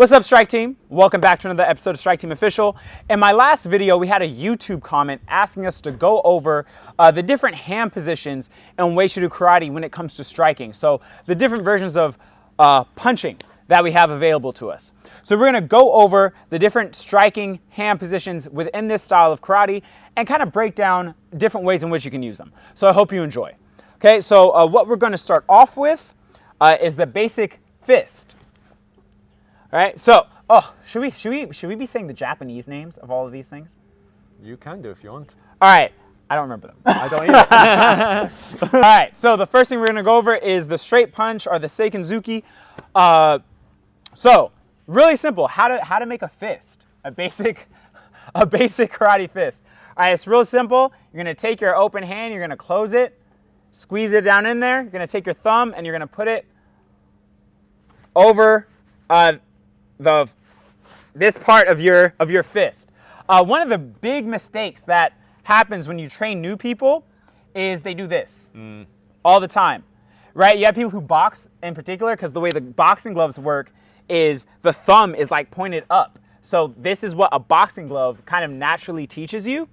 What's up, Strike Team? Welcome back to another episode of Strike Team Official. In my last video, we had a YouTube comment asking us to go over the different hand positions in Uechi-ryu karate when it comes to striking. So the different versions of punching that we have available to us. So we're gonna go over the different striking hand positions within this style of karate and kind of break down different ways in which you can use them. So I hope you enjoy. Okay, so what we're gonna start off with is the basic fist. All right, so, should we be saying the Japanese names of all of these things? You can do if you want. All right, I don't remember them. I don't either. All right, so the first thing we're gonna go over is the straight punch or the seikenzuki. So, really simple, how to make a fist, a basic karate fist. All right, it's real simple. You're gonna take your open hand, you're gonna close it, squeeze it down in there. You're gonna take your thumb and you're gonna put it over this part of your fist. One of the big mistakes that happens when you train new people is they do this all the time, right? You have people who box in particular, because the way the boxing gloves work is the thumb is like pointed up. So this is what a boxing glove kind of naturally teaches you.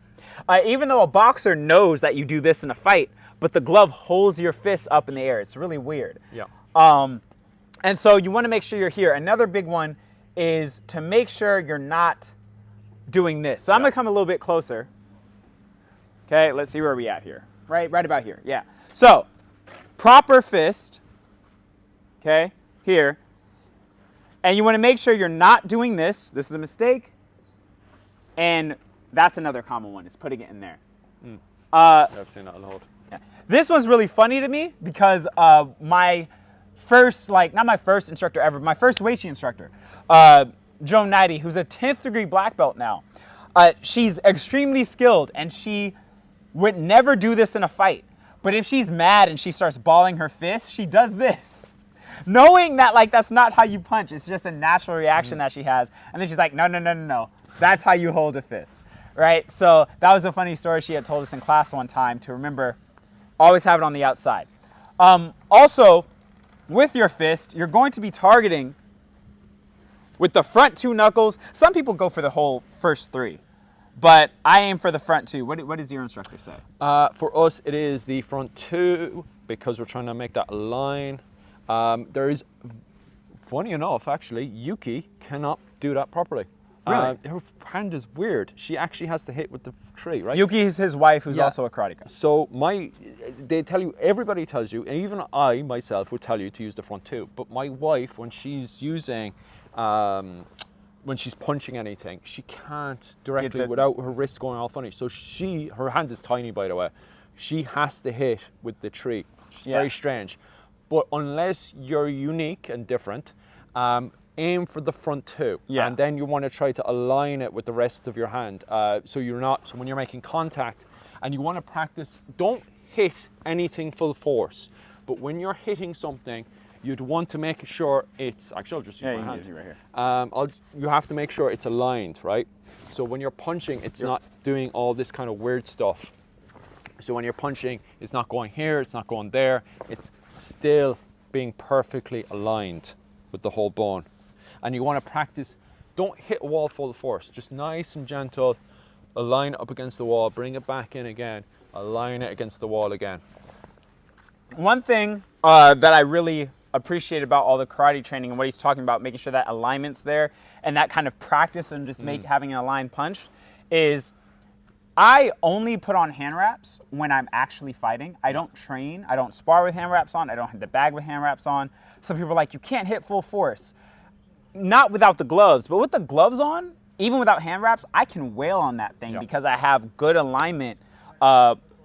Even though a boxer knows that you do this in a fight, but the glove holds your fist up in the air. It's really weird. Yeah. And so you want to make sure you're here. Another big one is to make sure you're not doing this. So I'm going to come a little bit closer. Okay, let's see where we at here. Right about here. Yeah. So, proper fist. Okay, here. And you want to make sure you're not doing this. This is a mistake. And that's another common one, is putting it in there. I've seen that a lot. Yeah. This one's really funny to me because my first, not my first instructor ever, my first Uechi instructor, Joan Knighty, who's a 10th degree black belt now. She's extremely skilled and she would never do this in a fight. But if she's mad and she starts balling her fist, she does this. Knowing that that's not how you punch, it's just a natural reaction that she has. And then she's like, no. That's how you hold a fist, right? So that was a funny story she had told us in class one time to remember, always have it on the outside. Also, with your fist, you're going to be targeting with the front two knuckles. Some people go for the whole first three, but I aim for the front two. What does your instructor say? For us, it is the front two because we're trying to make that line. There is, funny enough, actually, Yuki cannot do that properly. Really? Her hand is weird. She actually has to hit with the tree, right? Yuki is his wife, who's also a karate guy. So they tell you, everybody tells you, and even I myself would tell you to use the front two. But my wife, when she's using, when she's punching anything, she can't directly without her wrist going all funny. So her hand is tiny, by the way. She has to hit with the tree. It's very strange. But unless you're unique and different, aim for the front two, and then you want to try to align it with the rest of your hand. So when you're making contact, and you want to practice, don't hit anything full force, but when you're hitting something, you'd want to make sure it's, actually I'll just use my hand. Right here. You have to make sure it's aligned, right? So when you're punching, it's not doing all this kind of weird stuff. So when you're punching, it's not going here, it's not going there, it's still being perfectly aligned with the whole bone. And you want to practice, don't hit a wall full force, just nice and gentle, align it up against the wall, bring it back in again, align it against the wall again. One thing that I really appreciate about all the karate training and what he's talking about, making sure that alignment's there and that kind of practice and just having an aligned punch, is I only put on hand wraps when I'm actually fighting. I don't train, I don't spar with hand wraps on, I don't have the bag with hand wraps on. Some people are like, you can't hit full force. Not without the gloves, but with the gloves on, even without hand wraps, I can wail on that thing because I have good alignment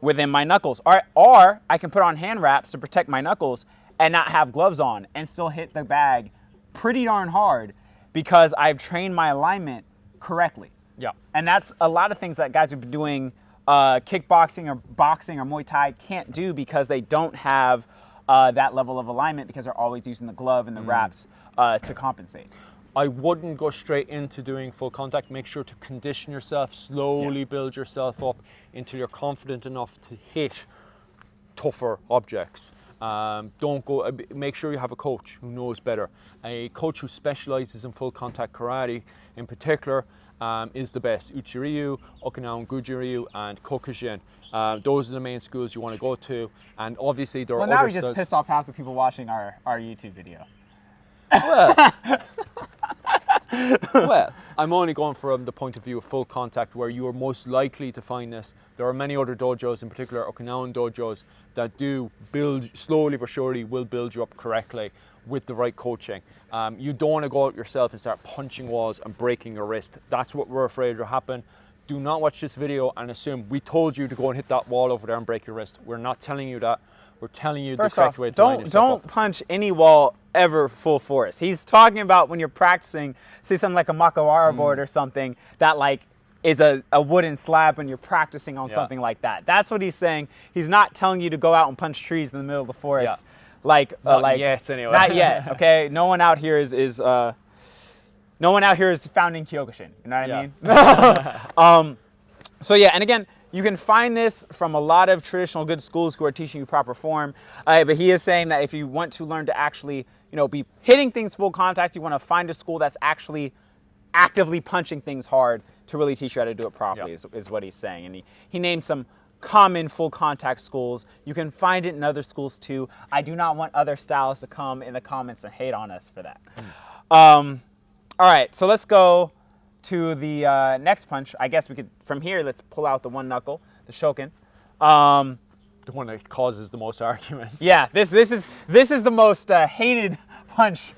within my knuckles. Or I can put on hand wraps to protect my knuckles and not have gloves on and still hit the bag pretty darn hard because I've trained my alignment correctly. Yeah. And that's a lot of things that guys who've been doing kickboxing or boxing or Muay Thai can't do because they don't have that level of alignment because they're always using the glove and the wraps to compensate. I wouldn't go straight into doing full contact. Make sure to condition yourself, slowly build yourself up until you're confident enough to hit tougher objects. Don't go. Make sure you have a coach who knows better. A coach who specializes in full contact karate, in particular, is the best. Uechi-ryu, Okinawan Guji-ryu, and Kokujin. Those are the main schools you want to go to. And obviously, there are other now we just styles. pissed off half the people watching our YouTube video. Well, I'm only going from the point of view of full contact, where you are most likely to find this. There are many other dojos, in particular Okinawan dojos, that do build, slowly but surely, will build you up correctly with the right coaching. You don't want to go out yourself and start punching walls and breaking your wrist. That's what we're afraid will happen. Do not watch this video and assume we told you to go and hit that wall over there and break your wrist. We're not telling you that. We're telling you the correct way to line yourself don't up. punch any wall ever full force. He's talking about when you're practicing, say something like a Makawara board or something that like is a wooden slab when you're practicing on something like that. That's what he's saying. He's not telling you to go out and punch trees in the middle of the forest. Not yet, anyway. Not yet. Okay. No one out here is founding Kyokushin. You know what I mean? So yeah, and again, you can find this from a lot of traditional good schools who are teaching you proper form. But he is saying that if you want to learn to actually, be hitting things full contact, you want to find a school that's actually actively punching things hard to really teach you how to do it properly, is what he's saying. And he named some common full contact schools. You can find it in other schools too. I do not want other styles to come in the comments and hate on us for that. All right, so let's go to the next punch. I guess we could, from here, let's pull out the one knuckle, the shoken. The one that causes the most arguments. Yeah, this is the most hated punch.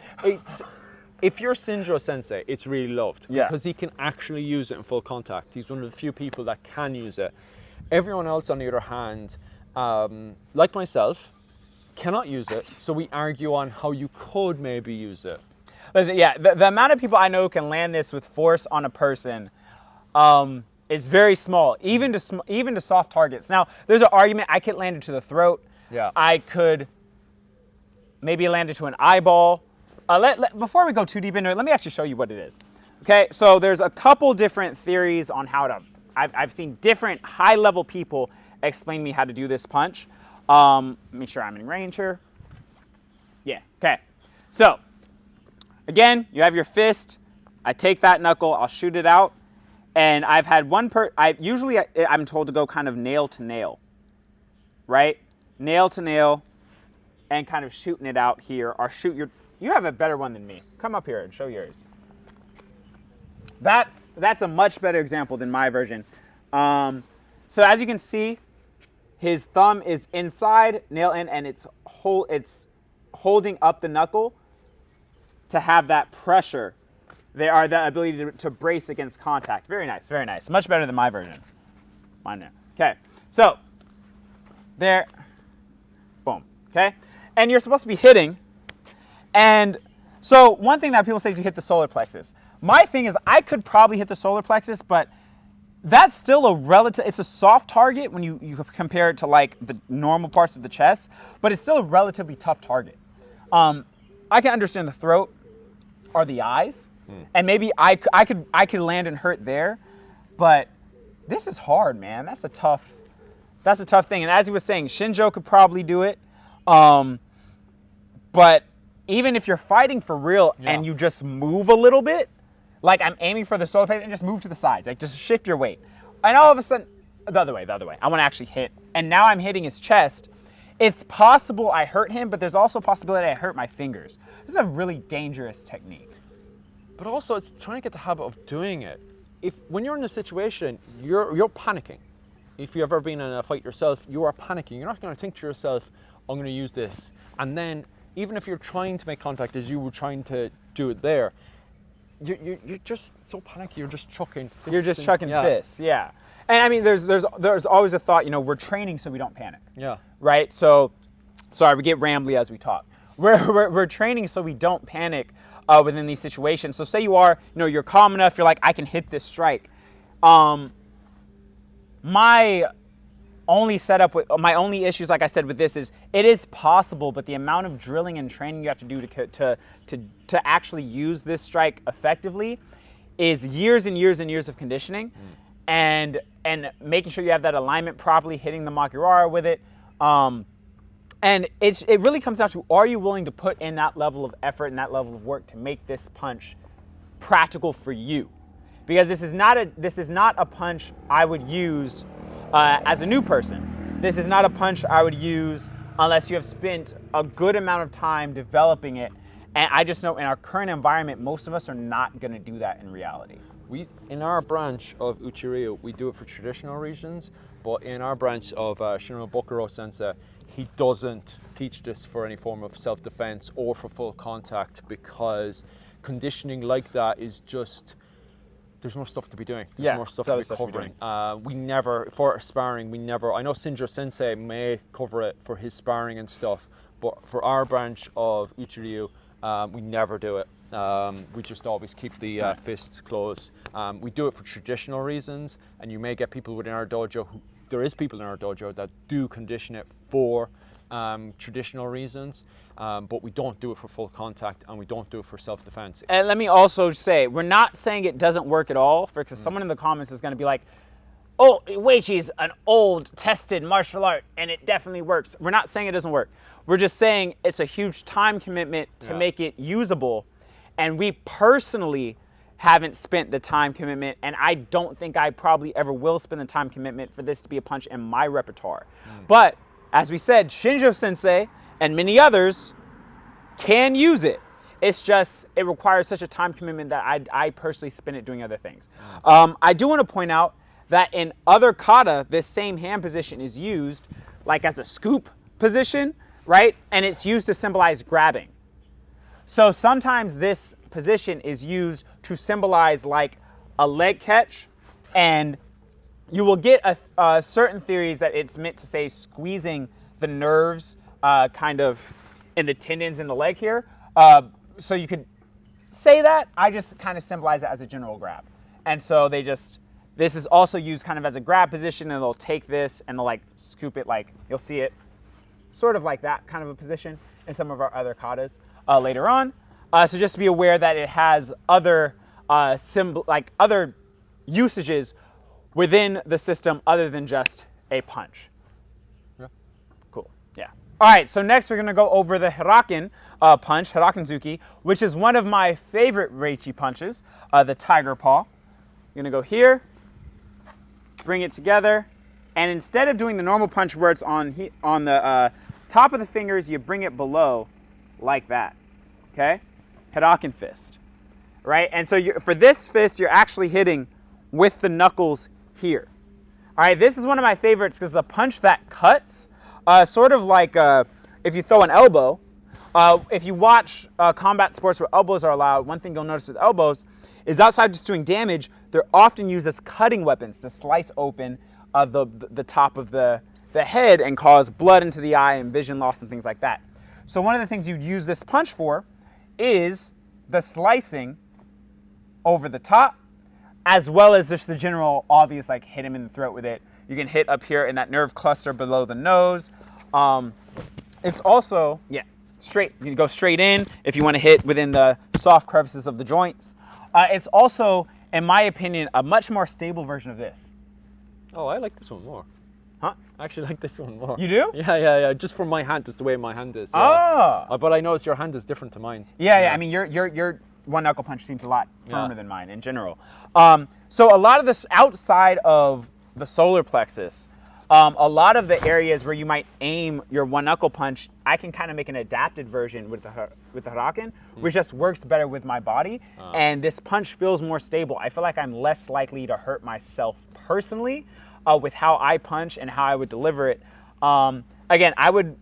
If you're Shinjo Sensei, it's really loved Yeah. because he can actually use it in full contact. He's one of the few people that can use it. Everyone else, on the other hand, like myself, cannot use it. So we argue on how you could maybe use it. Listen, yeah, the amount of people I know who can land this with force on a person is very small, even to soft targets. Now, there's an argument I could land it to the throat. Yeah. I could maybe land it to an eyeball. Before we go too deep into it, let me actually show you what it is. Okay, so there's a couple different theories on how to. I've seen different high-level people explain to me how to do this punch. Make sure I'm in range here. Yeah. Okay. So. Again, you have your fist. I take that knuckle, I'll shoot it out, and I've had I'm told to go kind of nail to nail, right? Nail to nail, and kind of shooting it out here, or you have a better one than me. Come up here and show yours. That's a much better example than my version. So as you can see, his thumb is inside, nail in, and it's holding up the knuckle to have that pressure. They are that ability to brace against contact. Very nice, very nice. Much better than my version. Mine now. Okay, so there, boom. Okay, and you're supposed to be hitting. And so one thing that people say is you hit the solar plexus. My thing is I could probably hit the solar plexus, but that's still it's a soft target when you compare it to like the normal parts of the chest, but it's still a relatively tough target. I can understand the throat or the eyes, and maybe I could land and hurt there, but this is hard, man. That's a tough thing. And as he was saying, Shinjo could probably do it, but even if you're fighting for real and you just move a little bit, like I'm aiming for the solar plexus and just move to the side, like just shift your weight, and all of a sudden the other way. I want to actually hit, and now I'm hitting his chest. It's possible I hurt him, but there's also a possibility I hurt my fingers. This is a really dangerous technique. But also, it's trying to get the habit of doing it. When you're in a situation, you're panicking. If you've ever been in a fight yourself, you are panicking. You're not going to think to yourself, I'm going to use this. And then, even if you're trying to make contact as you were trying to do it there, you're just so panicky. You're just chucking fists. You're just chucking fists, yeah. And I mean, there's always a thought, we're training so we don't panic. Yeah. Right? So, sorry, we get rambly as we talk. We're training so we don't panic within these situations. So say you are, you're calm enough, you're like, I can hit this strike. My only issues, like I said, with this is it is possible, but the amount of drilling and training you have to do to actually use this strike effectively is years and years and years of conditioning. And making sure you have that alignment properly, hitting the Makiwara with it. And And it really comes down to, are you willing to put in that level of effort and that level of work to make this punch practical for you? Because this is not a punch I would use as a new person. This is not a punch I would use unless you have spent a good amount of time developing it. And I just know in our current environment, most of us are not going to do that in reality. In our branch of Uechi-ryu, we do it for traditional reasons, but in our branch of Shinran Bokuro Sensei, he doesn't teach this for any form of self-defense or for full contact, because conditioning like that is just, there's more stuff to be doing. There's more stuff to be covering. We never, for sparring, I know Shinjo Sensei may cover it for his sparring and stuff, but for our branch of Uechi-ryu, we never do it. We just always keep the fists closed. We do it for traditional reasons, and you may get people within our dojo there is people in our dojo that do condition it for traditional reasons, but we don't do it for full contact, and we don't do it for self-defense. And let me also say, we're not saying it doesn't work at all, because someone in the comments is going to be like, oh, Uechi's an old, tested martial art, and it definitely works. We're not saying it doesn't work. We're just saying it's a huge time commitment to make it usable, and we personally haven't spent the time commitment, and I don't think I probably ever will spend the time commitment for this to be a punch in my repertoire. But as we said, Shinjo Sensei and many others can use it. It's just, it requires such a time commitment that I personally spend it doing other things. I do want to point out that in other kata, this same hand position is used like as a scoop position, right? And it's used to symbolize grabbing. So sometimes this position is used to symbolize like a leg catch, and you will get certain theories that it's meant to say squeezing the nerves kind of in the tendons in the leg here. So you could say that. I just kind of symbolize it as a general grab. And so this is also used kind of as a grab position, and they'll take this and they'll like scoop it, like you'll see it sort of like that kind of a position in some of our other katas later on. So just to be aware that it has other other usages within the system other than just a punch. Yeah. Cool. Yeah. All right. So next we're gonna go over the Hiraken punch, Hiraken Zuki, which is one of my favorite Reichi punches, the tiger paw. You're gonna go here, bring it together, and instead of doing the normal punch where it's on the top of the fingers, you bring it below like that. Okay? Hiraken fist, right? And so for this fist, you're actually hitting with the knuckles here. All right, this is one of my favorites because it's a punch that cuts, sort of like if you throw an elbow. If you watch combat sports where elbows are allowed, one thing you'll notice with elbows is outside just doing damage, they're often used as cutting weapons to slice open the top of the head and cause blood into the eye and vision loss and things like that. So one of the things you'd use this punch for is the slicing over the top, as well as just the general obvious, like hit him in the throat with it. You can hit up here in that nerve cluster below the nose. It's also, straight. You can go straight in if you want to hit within the soft crevices of the joints. It's also, in my opinion, a much more stable version of this. Oh, I like this one more. Huh? I actually like this one more. You do? Yeah. Just from my hand, just the way my hand is. Yeah. Oh. But I noticed your hand is different to mine. Yeah. I mean, your one knuckle punch seems a lot firmer than mine in general. So a lot of this outside of the solar plexus, a lot of the areas where you might aim your one knuckle punch, I can kind of make an adapted version with the Hiraken, which just works better with my body. And this punch feels more stable. I feel like I'm less likely to hurt myself personally with how I punch and how I would deliver it. Again, I would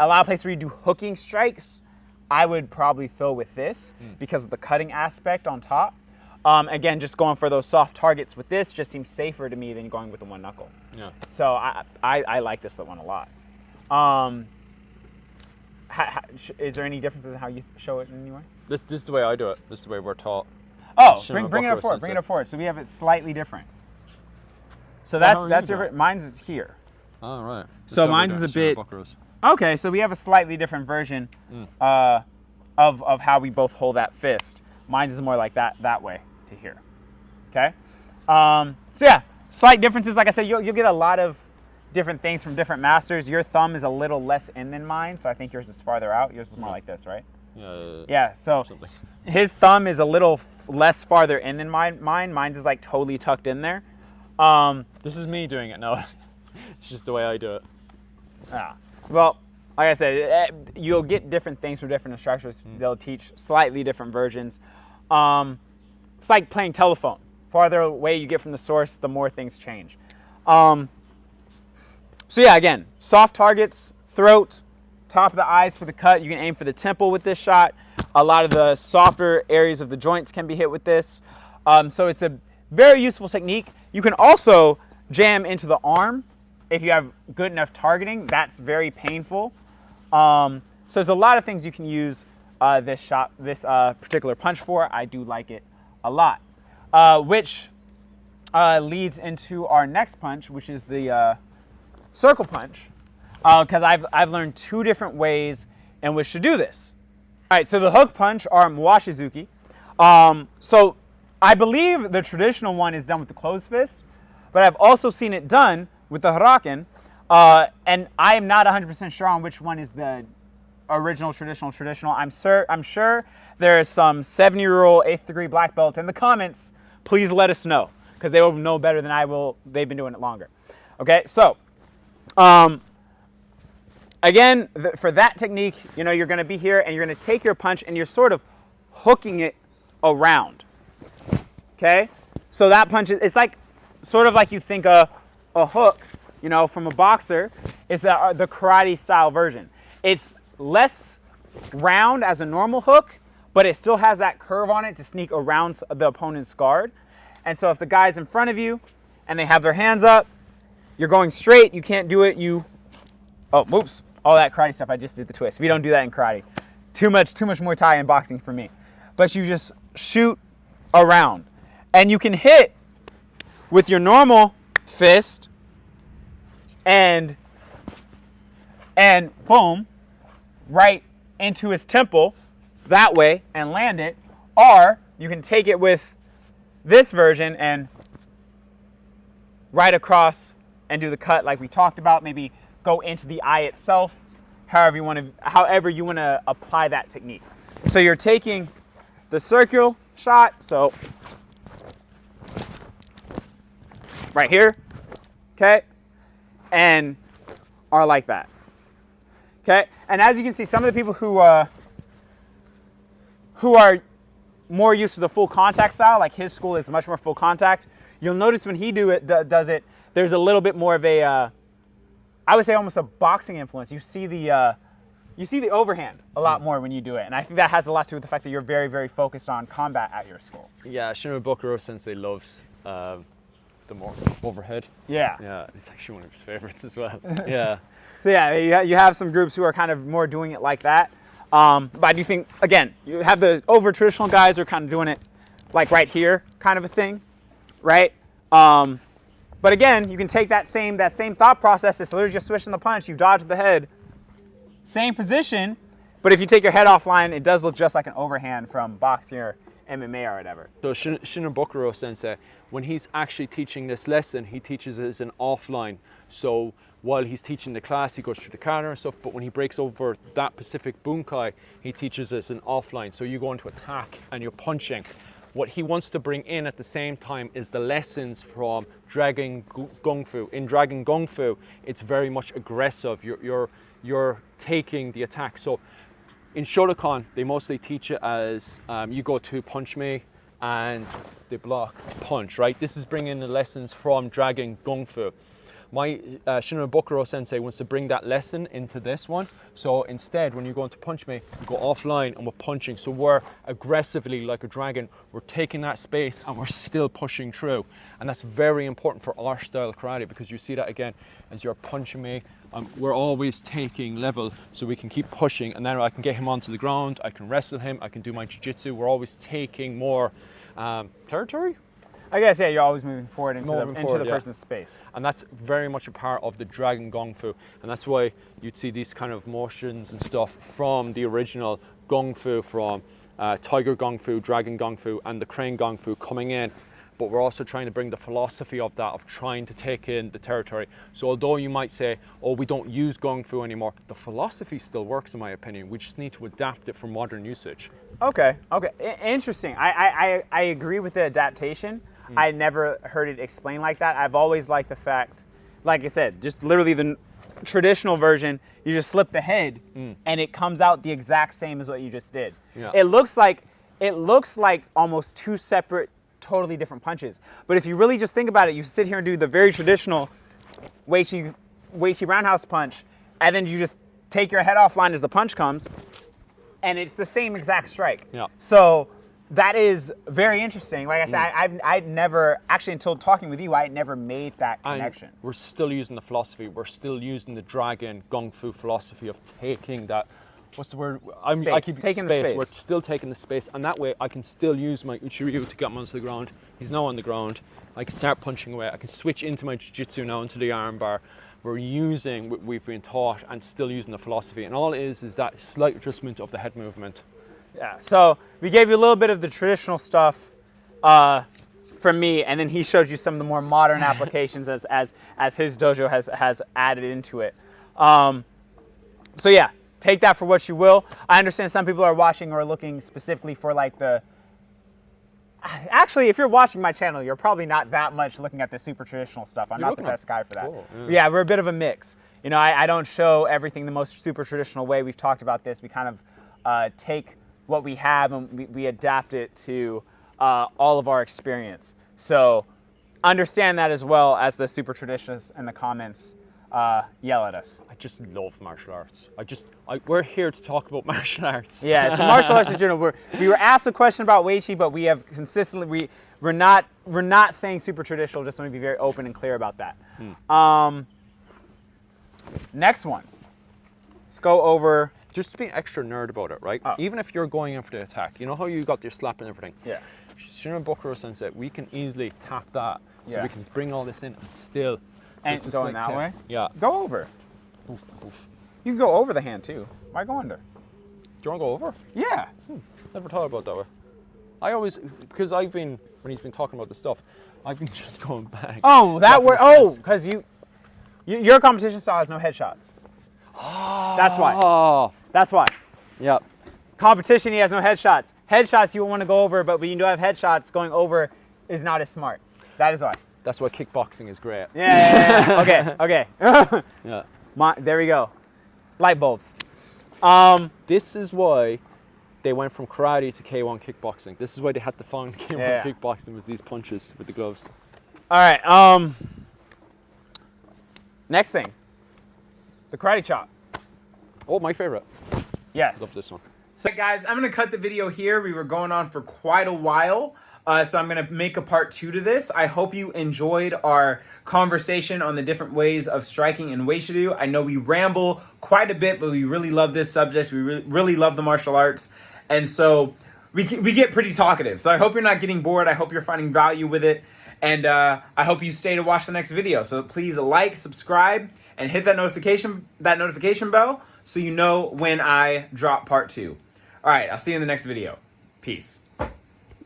allow a place where you do hooking strikes. I would probably fill with this because of the cutting aspect on top. Again, just going for those soft targets with this just seems safer to me than going with the one knuckle. Yeah. So I like this one a lot. Is there any differences in how you show it anyway? This is the way I do it. This is the way we're taught. Oh, bring it up forward. Bring it up forward. So we have it slightly different. So that's different. Mine's is here. Oh, right. So mine's is a bit. Okay, so we have a slightly different version of how we both hold that fist. Mine's is more like that way to here. Okay. So yeah, slight differences. Like I said, you'll get a lot of different things from different masters. Your thumb is a little less in than mine, so I think yours is farther out. Yours is more like this, right? Yeah, so something. his thumb is a little less farther in than mine. Mine's is like totally tucked in there. This is me doing it now. It's just the way I do it. Yeah. Well, like I said, you'll get different things from different instructors. They'll teach slightly different versions. It's like playing telephone. Farther away you get from the source, the more things change. So yeah, again, soft targets, throat, top of the eyes for the cut. You can aim for the temple with this shot. A lot of the softer areas of the joints can be hit with this. So it's a very useful technique. You can also jam into the arm if you have good enough targeting. That's very painful. So there's a lot of things you can use this particular punch for. I do like it a lot, which leads into our next punch, which is the circle punch, because I've learned 2 different ways in which to do this. All right, so the hook punch are Mawashi-zuki. So I believe the traditional one is done with the closed fist, but I've also seen it done with the haraken, and I am not 100% sure on which one is the original traditional. I'm sure there is some 7-year-old 8th degree black belt in the comments. Please let us know, because they will know better than I will. They've been doing it longer. Okay, so again, for that technique, you're going to be here and you're going to take your punch and you're sort of hooking it around. Okay, so that punch it's like sort of like you think a hook, from a boxer. Is the karate style version. It's less round as a normal hook, but it still has that curve on it to sneak around the opponent's guard. And so if the guy's in front of you and they have their hands up, you're going straight, you can't do it, oops, all that karate stuff, I just did the twist. We don't do that in karate. Too much Muay Thai and boxing for me. But you just shoot around. And you can hit with your normal fist and boom, right into his temple that way and land it. Or you can take it with this version and right across and do the cut like we talked about. Maybe go into the eye itself, however you want to apply that technique. So you're taking the circular shot, so right here, okay, and are like that. Okay, and as you can see, some of the people who are more used to the full contact style, like his school is much more full contact, you'll notice when he does it, there's a little bit more of a, I would say almost a boxing influence. You see the overhand a lot more when you do it, and I think that has a lot to do with the fact that you're very, very focused on combat at your school. Yeah, Shinobukuro Sensei loves the more overhead. Yeah. Yeah, it's actually one of his favorites as well. Yeah. So yeah, you have some groups who are kind of more doing it like that. But I do think, again, you have the over traditional guys who are kind of doing it like right here kind of a thing, right? But again, you can take that same thought process. It's literally just switching the punch. You dodge the head, same position, but if you take your head offline, it does look just like an overhand from boxing or MMA or whatever. So Shinobukuro Sensei, when he's actually teaching this lesson, he teaches it as an offline. So while he's teaching the class, he goes through the counter and stuff, but when he breaks over that specific bunkai, he teaches us an offline. So you go into attack and you're punching. What he wants to bring in at the same time is the lessons from Dragon Gung Fu. In Dragon Gung Fu, it's very much aggressive. You're taking the attack. So in Shotokan, they mostly teach it as you go to punch me and they block punch, right? This is bringing the lessons from Dragon Gung Fu. My Shinobukuro Sensei wants to bring that lesson into this one. So instead, when you're going to punch me, you go offline and we're punching. So we're aggressively, like a dragon, we're taking that space and we're still pushing through. And that's very important for our style of karate, because you see that again, as you're punching me, we're always taking level so we can keep pushing, and then I can get him onto the ground, I can wrestle him, I can do my jiu-jitsu. We're always taking more territory. I guess, yeah, you're always moving forward into the person's space. And that's very much a part of the Dragon Gung Fu. And that's why you'd see these kind of motions and stuff from the original Gung Fu, from Tiger Gung Fu, Dragon Gung Fu, and the Crane Gung Fu coming in but we're also trying to bring the philosophy of that, of trying to take in the territory. So although you might say, oh, we don't use Kung Fu anymore, the philosophy still works in my opinion. We just need to adapt it for modern usage. Okay. Interesting. I agree with the adaptation. I never heard it explained like that. I've always liked the fact, like I said, just literally the traditional version, you just slip the head and it comes out the exact same as what you just did. Yeah. It looks like almost two separate, totally different punches. But if you really just think about it, you sit here and do the very traditional Uechi roundhouse punch, and then you just take your head offline as the punch comes, and it's the same exact strike. Yeah. So that is very interesting. Like I said, I'd never, actually until talking with you, I had never made that connection. And we're still using the philosophy. We're still using the dragon Kung Fu philosophy of taking that, what's the word? I keep taking the space. We're still taking the space. And that way I can still use my Uechi-ryu to get him onto the ground. He's now on the ground. I can start punching away. I can switch into my jiu-jitsu now into the arm bar. We're using what we've been taught and still using the philosophy. And all it is that slight adjustment of the head movement. Yeah, so we gave you a little bit of the traditional stuff from me, and then he showed you some of the more modern applications as his dojo has added into it. So yeah, take that for what you will. I understand some people are watching or looking specifically for like the... Actually, if you're watching my channel, you're probably not that much looking at the super traditional stuff. I'm not the best guy for that. Cool, yeah, we're a bit of a mix. You know, I don't show everything the most super traditional way. We've talked about this. We kind of take what we have and we adapt it to all of our experience. So understand that as well as the super traditionalists in the comments yell at us. I just love martial arts. We're here to talk about martial arts. Yeah, so martial arts in general. We were asked a question about Uechi, but we have consistently, we're not saying super traditional, just want to be very open and clear about that. Next one. Let's go over... Just to be extra nerd about it, right? Even if you're going in for the attack, you know how you got your slap and everything? Yeah. Shinran Bokuro Sensei, we can easily tap that. So we can bring all this in and still... And so going that way? Yeah. Go over. Oof, oof. You can go over the hand too. Why go under? Do you want to go over? Yeah. Never thought about it that way. I always, because I've been, when he's been talking about the stuff, I've been just going back. Oh, that way. Oh, because your competition style has no headshots. That's why. Oh. That's why. Yeah. Competition, he has no headshots. Headshots, you want to go over, but when you do have headshots, going over is not as smart. That is why. That's why kickboxing is great. Yeah. Okay. Yeah. There we go. Light bulbs. This is why they went from karate to K1 kickboxing. This is why they had to find K1 kickboxing, was these punches with the gloves. All right. Next thing. The karate chop. Oh, my favorite. Yes. Love this one. So guys, I'm going to cut the video here. We were going on for quite a while. So I'm going to make a part 2 to this. I hope you enjoyed our conversation on the different ways of striking in Uechi-ryu. I know we ramble quite a bit, but we really love this subject. We really love the martial arts. And so we get pretty talkative. So I hope you're not getting bored. I hope you're finding value with it. And I hope you stay to watch the next video. So please like, subscribe, and hit that notification bell so you know when I drop part 2. All right, I'll see you in the next video. Peace.